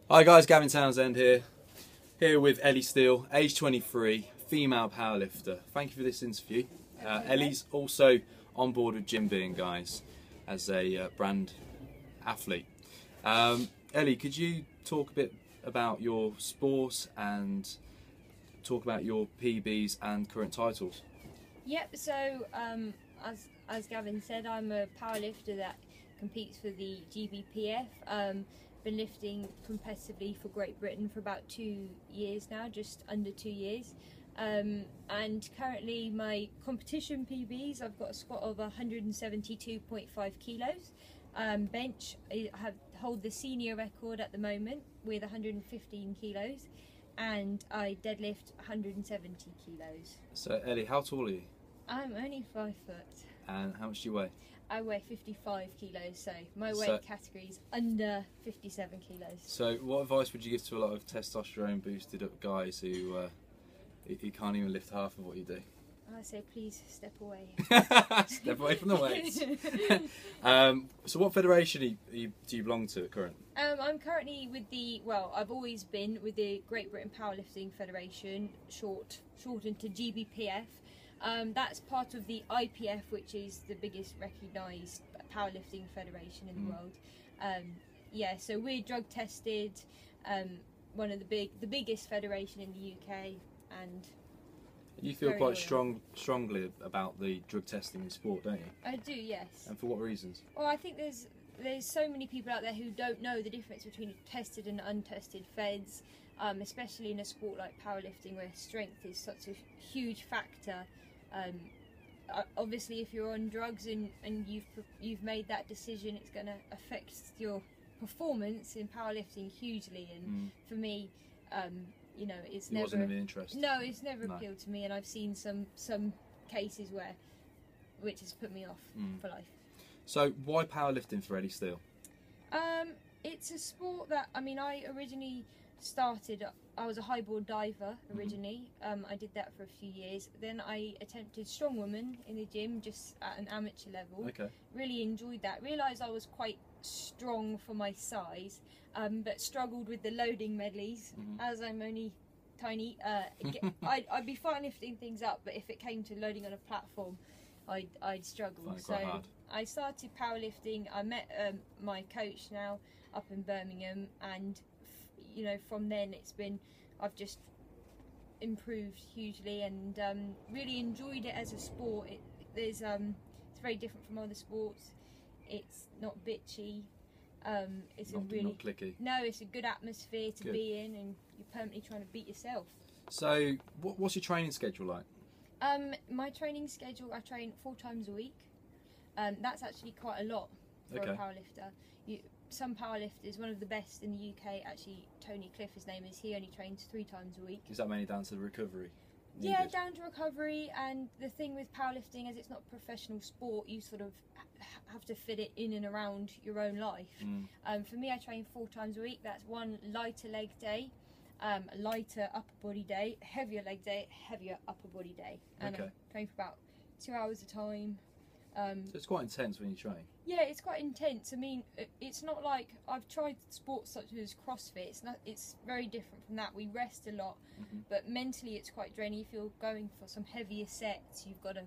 Hi guys, Gavin Townsend here with Ellie Steel, age 23, female powerlifter. Thank you for this interview. Ellie's also on board with GymBeing, guys, as a brand athlete. Ellie, could you talk a bit about your sport and talk about your PBs and current titles? Yep, so as Gavin said, I'm a powerlifter that competes for the GBPF. Been lifting competitively for Great Britain for about 2 years now, just under 2 years. And currently my competition PBs, I've got a squat of 172.5 kilos. Bench, I hold the senior record at the moment with 115 kilos. And I deadlift 170 kilos. So Ellie, how tall are you? I'm only 5 foot. And how much do you weigh? I weigh 55 kilos, so my weight category is under 57 kilos. So what advice would you give to a lot of testosterone boosted up guys who can't even lift half of what you do? I say please step away. Step away from the weights. So what federation do you belong to at current? I'm currently with I've always been with the Great Britain Powerlifting Federation, shortened to GBPF. That's part of the IPF, which is the biggest recognised powerlifting federation in the world. Yeah, so we're drug tested, one of the biggest federation in the UK, and you feel quite strongly about the drug testing in sport, don't you? I do, yes. And for what reasons? Well, I think there's so many people out there who don't know the difference between tested and untested feds, especially in a sport like powerlifting where strength is such a huge factor. Obviously, if you're on drugs and you've made that decision, it's going to affect your performance in powerlifting hugely. And for me, you know, it's never wasn't of interest. No, it's never appealed to me, and I've seen some cases which has put me off for life. So why powerlifting for Ellie Steel? It's a sport that, I mean, I originally started, I was a highboard diver originally. I did that for a few years. Then I attempted strongwoman in the gym, just at an amateur level. Okay. Really enjoyed that. Realised I was quite strong for my size, but struggled with the loading medleys, as I'm only tiny. I'd be fine lifting things up, but if it came to loading on a platform, I'd struggle. So I started powerlifting. I met my coach now up in Birmingham, and you know, from then I've just improved hugely, and really enjoyed it as a sport. It's very different from other sports. It's not bitchy. It's not clicky. No, it's a good atmosphere to be in, and you're permanently trying to beat yourself. So what's your training schedule like? My training schedule, I train 4 times a week. That's actually quite a lot for a powerlifter. Some powerlifters, one of the best in the UK, actually Tony Cliff, his name is, he only trains 3 times a week. Is that mainly down to the recovery? Yeah, down to recovery, and the thing with powerlifting, as it's not a professional sport, you sort of have to fit it in and around your own life. For me, I train 4 times a week. That's one lighter leg day, a lighter upper body day, heavier leg day, heavier upper body day, and I train for about 2 hours a time. So it's quite intense when you train? Yeah, it's quite intense. I mean, it's not like, I've tried sports such as CrossFit. It's very different from that. We rest a lot, but mentally it's quite draining. If you're going for some heavier sets, you've got to,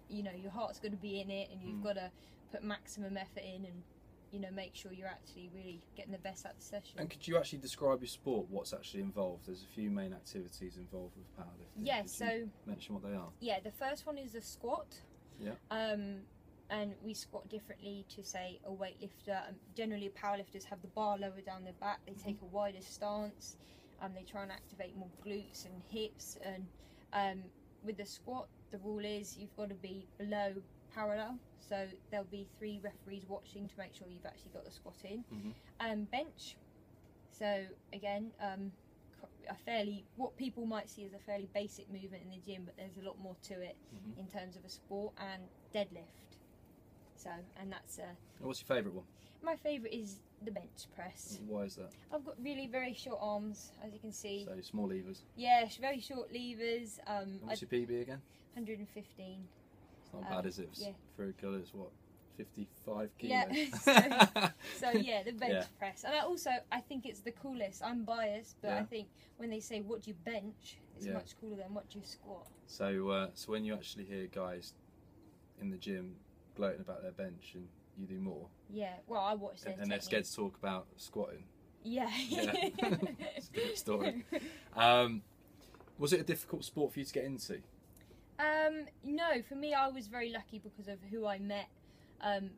you know, your heart's got to be in it, and you've got to put maximum effort in, and you know, make sure you're actually really getting the best out of the session. And could you actually describe your sport, what's actually involved? There's a few main activities involved with powerlifting. Yeah, so mention what they are. Yeah, the first one is a squat. Yeah. And we squat differently to, say, a weightlifter. Generally, powerlifters have the bar lower down their back. They take a wider stance. They try and activate more glutes and hips. And with the squat, the rule is you've got to be below parallel. So there'll be 3 referees watching to make sure you've actually got the squat in. Bench. So again, what people might see as a fairly basic movement in the gym, but there's a lot more to it in terms of a sport. And deadlift. So, and that's what's your favourite one? My favourite is the bench press. Why is that? I've got really very short arms, as you can see. So small levers. Yeah, very short levers. What's your PB again? 115. It's not bad, is it? Yeah. For a girl, it's what, 55 Yeah. kilos. So yeah, the bench Yeah. press, and I think it's the coolest. I'm biased, but I think when they say what do you bench, it's much cooler than what do you squat. So so when you actually hear guys in the gym gloating about their bench and you do more, Yeah, well, I watch their and they're scared to talk about squatting. Yeah. It's a different story. Was it a difficult sport for you to get into? No, for me, I was very lucky because of who I met.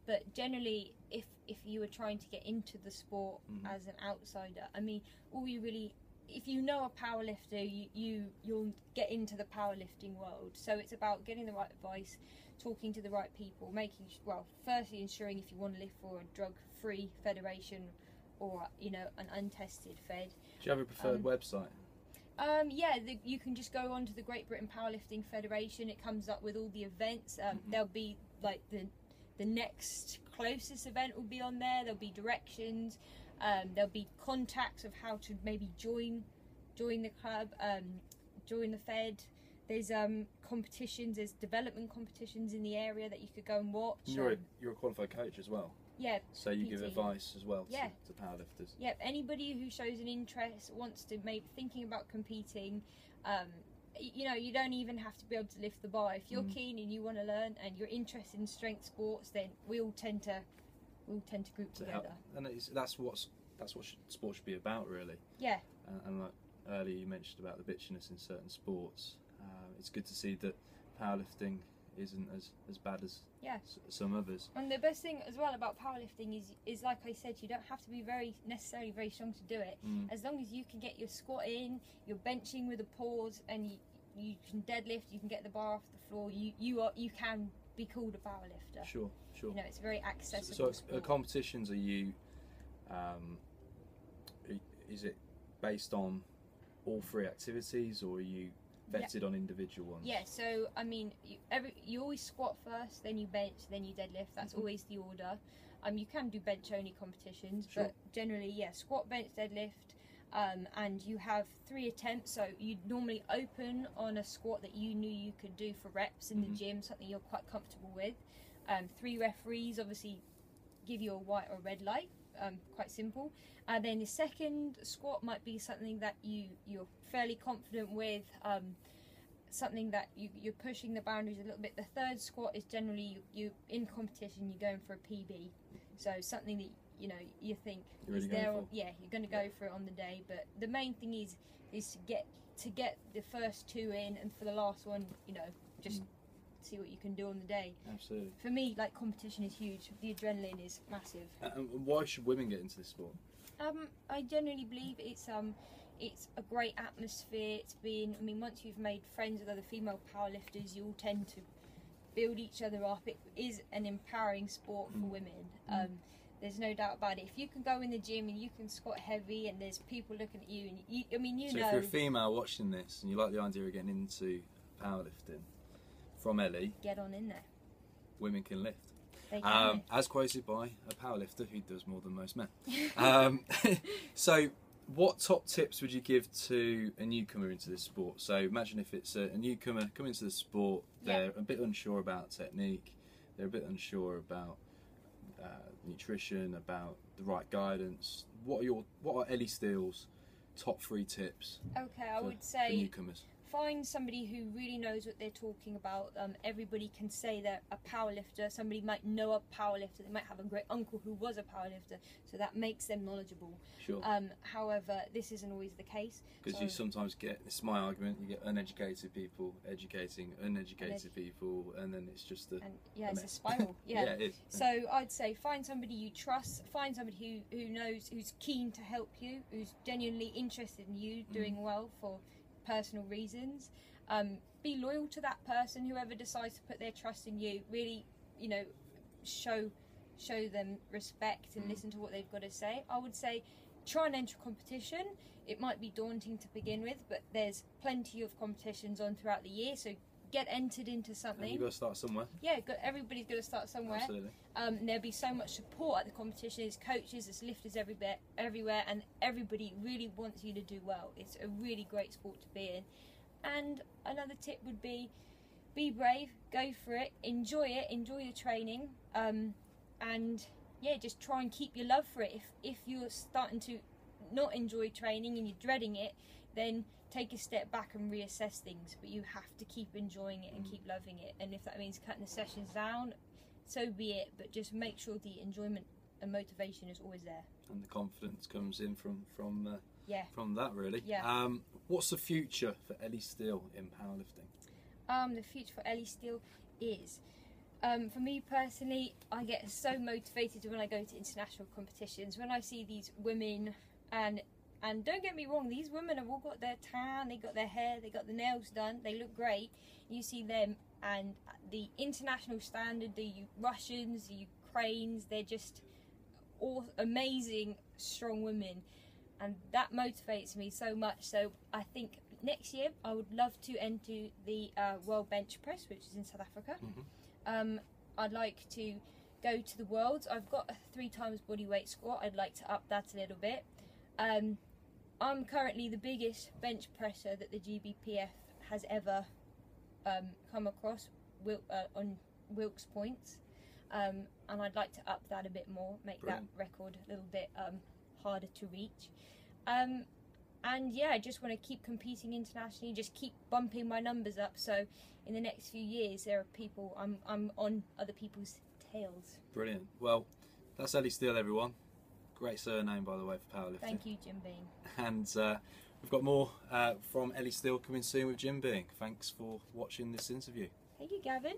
But generally, if you were trying to get into the sport as an outsider, I mean, all you really, if you know a powerlifter, you'll get into the powerlifting world. So it's about getting the right advice, talking to the right people, firstly ensuring if you want to live for a drug-free federation or an untested fed. Do you have a preferred website? You can just go on to the Great Britain Powerlifting Federation. It comes up with all the events. There'll be like the next closest event will be on there. There'll be directions. There'll be contacts of how to maybe join the club, join the fed. There's competitions. There's development competitions in the area that you could go and watch. You're a qualified coach as well. Yeah. So you PT. give advice as well to powerlifters. Yeah. Anybody who shows an interest, wants to maybe thinking about competing, you don't even have to be able to lift the bar. If you're keen and you want to learn and you're interested in strength sports, then we all tend to group together. And that's what sport should be about, really. Yeah. And like earlier you mentioned about the bitchiness in certain sports. It's good to see that powerlifting isn't as bad as some others. And the best thing as well about powerlifting is like I said, you don't have to be necessarily very strong to do it. As long as you can get your squat in, you're benching with a pause, and you can deadlift, you can get the bar off the floor, you can be called a powerlifter. Sure. It's very accessible. So at competitions, is it based on all three activities, or are you vetted on individual ones? Yeah, so I mean, you always squat first, then you bench, then you deadlift. That's always the order. You can do bench only competitions, but generally, squat, bench, deadlift, and you have 3 attempts. So you normally open on a squat that you knew you could do for reps in the gym, something you're quite comfortable with. 3 referees obviously give you a white or red light. Quite simple. And then the second squat might be something that you're fairly confident with, something that you're pushing the boundaries a little bit. The third squat is generally you in competition, you're going for a PB, so something that you think is there. You're going to go for it on the day. But the main thing is to get the first 2 in, and for the last one, just see what you can do on the day. Absolutely. For me, like, competition is huge. The adrenaline is massive. And why should women get into this sport? I generally believe it's a great atmosphere. Once you've made friends with other female powerlifters, you all tend to build each other up. It is an empowering sport for women. There's no doubt about it. If you can go in the gym and you can squat heavy, and there's people looking at you, and so if you're a female watching this and you like the idea of getting into powerlifting from Ellie, get on in there. Women can lift. They can as quoted by a powerlifter who does more than most men. So what top tips would you give to a newcomer into this sport? So imagine if it's a newcomer coming into the sport, they're a bit unsure about technique, they're a bit unsure about nutrition, about the right guidance. What are Ellie Steel's top 3 tips? Okay, I would say for newcomers. Find somebody who really knows what they're talking about. Everybody can say they're a powerlifter. Somebody might know a powerlifter. They might have a great uncle who was a powerlifter, so that makes them knowledgeable. Sure. However, this isn't always the case. Because you sometimes get, this is my argument, you get uneducated people educating uneducated people, and then it's just it's a spiral. Yeah, it is. So I'd say find somebody you trust, find somebody who knows, who's keen to help you, who's genuinely interested in you doing well for personal reasons. Be loyal to that person, whoever decides to put their trust in you. Really, show them respect and listen to what they've got to say. I would say try and enter a competition. It might be daunting to begin with, but there's plenty of competitions on throughout the year, so get entered into something. And you've got to start somewhere. Yeah, everybody's got to start somewhere. Absolutely. There'll be so much support at the competition. There's coaches, there's lifters everywhere, and everybody really wants you to do well. It's a really great sport to be in. And another tip would be brave, go for it, enjoy the training. and yeah, just try and keep your love for it. If you're starting to not enjoy training and you're dreading it, then take a step back and reassess things. But you have to keep enjoying it and keep loving it. And if that means cutting the sessions down, so be it. But just make sure the enjoyment and motivation is always there. And the confidence comes in from that, really. Yeah. What's the future for Ellie Steel in powerlifting? The future for Ellie Steel is, for me personally, I get so motivated when I go to international competitions, when I see these women, and don't get me wrong, these women have all got their tan, they got their hair, they got the nails done, they look great. You see them, and the international standard, the Russians, the Ukrainians, they're just all amazing, strong women, and that motivates me so much. So I think next year I would love to enter the World Bench Press, which is in South Africa. I'd like to go to the Worlds. I've got a 3 times bodyweight squat. I'd like to up that a little bit. I'm currently the biggest bench presser that the GBPF has ever come across on Wilks points, and I'd like to up that a bit more, make Brilliant. that record a little bit harder to reach. And yeah, I just want to keep competing internationally, just keep bumping my numbers up, so in the next few years there are people, I'm on other people's tails. Brilliant. Well, that's Ellie Steel, everyone. Great surname, by the way, for powerlifting. Thank you, GymBeing. And we've got more from Ellie Steel coming soon with GymBeing. Thanks for watching this interview. Thank you, Gavin.